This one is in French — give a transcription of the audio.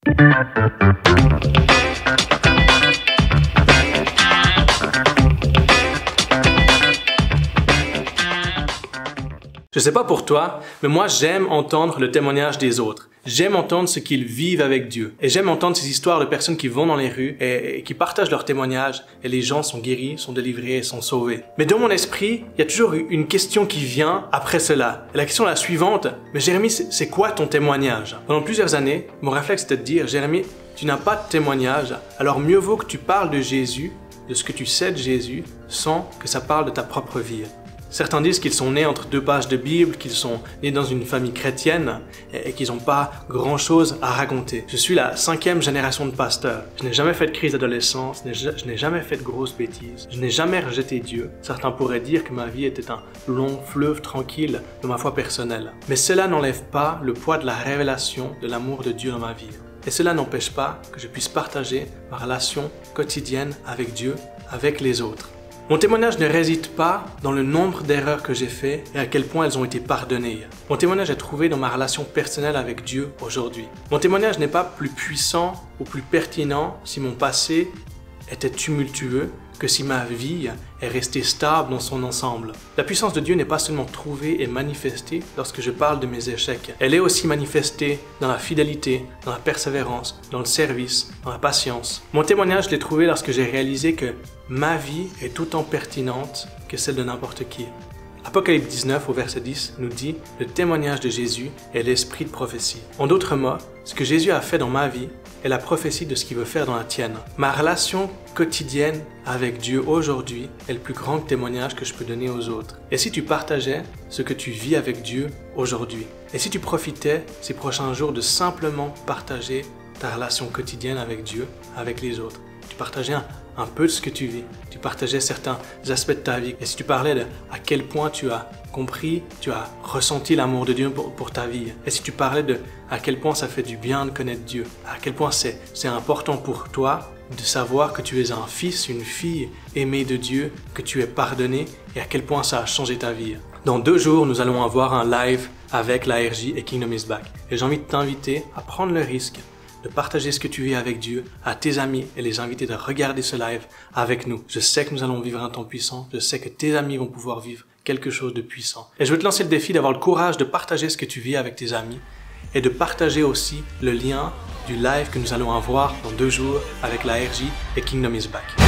Je sais pas pour toi, mais moi j'aime entendre le témoignage des autres. J'aime entendre ce qu'ils vivent avec Dieu. Et j'aime entendre ces histoires de personnes qui vont dans les rues et qui partagent leurs témoignages et les gens sont guéris, sont délivrés et sont sauvés. Mais dans mon esprit, il y a toujours une question qui vient après cela. Et la question est la suivante, mais Jérémie, c'est quoi ton témoignage? Pendant plusieurs années, mon réflexe était de dire, Jérémie, tu n'as pas de témoignage, alors mieux vaut que tu parles de Jésus, de ce que tu sais de Jésus, sans que ça parle de ta propre vie. Certains disent qu'ils sont nés entre deux pages de Bible, qu'ils sont nés dans une famille chrétienne et qu'ils n'ont pas grand-chose à raconter. Je suis la 5e génération de pasteurs. Je n'ai jamais fait de crise d'adolescence, je n'ai jamais fait de grosses bêtises, je n'ai jamais rejeté Dieu. Certains pourraient dire que ma vie était un long fleuve tranquille de ma foi personnelle. Mais cela n'enlève pas le poids de la révélation de l'amour de Dieu dans ma vie. Et cela n'empêche pas que je puisse partager ma relation quotidienne avec Dieu, avec les autres. Mon témoignage ne réside pas dans le nombre d'erreurs que j'ai faites et à quel point elles ont été pardonnées. Mon témoignage est trouvé dans ma relation personnelle avec Dieu aujourd'hui. Mon témoignage n'est pas plus puissant ou plus pertinent si mon passé était tumultueux que si ma vie est restée stable dans son ensemble. La puissance de Dieu n'est pas seulement trouvée et manifestée lorsque je parle de mes échecs. Elle est aussi manifestée dans la fidélité, dans la persévérance, dans le service, dans la patience. Mon témoignage, je l'ai trouvé lorsque j'ai réalisé que ma vie est tout autant pertinente que celle de n'importe qui. Apocalypse 19 au verset 10 nous dit « Le témoignage de Jésus est l'esprit de prophétie ». En d'autres mots, ce que Jésus a fait dans ma vie est la prophétie de ce qu'il veut faire dans la tienne. Ma relation quotidienne avec Dieu aujourd'hui est le plus grand témoignage que je peux donner aux autres. Et si tu partageais ce que tu vis avec Dieu aujourd'hui? Et si tu profitais ces prochains jours de simplement partager ta relation quotidienne avec Dieu, avec les autres? Tu partageais un peu de ce que tu vis, tu partageais certains aspects de ta vie. Et si tu parlais de à quel point tu as compris, tu as ressenti l'amour de Dieu pour ta vie. Et si tu parlais de à quel point ça fait du bien de connaître Dieu, à quel point c'est important pour toi de savoir que tu es un fils, une fille aimée de Dieu, que tu es pardonné et à quel point ça a changé ta vie. Dans 2 jours, nous allons avoir un live avec la RJ et Kingdom is Back. Et j'ai envie de t'inviter à prendre le risque de partager ce que tu vis avec Dieu à tes amis et les inviter de regarder ce live avec nous. Je sais que nous allons vivre un temps puissant, je sais que tes amis vont pouvoir vivre quelque chose de puissant. Et je veux te lancer le défi d'avoir le courage de partager ce que tu vis avec tes amis et de partager aussi le lien du live que nous allons avoir dans 2 jours avec la RJ et Kingdom is Back.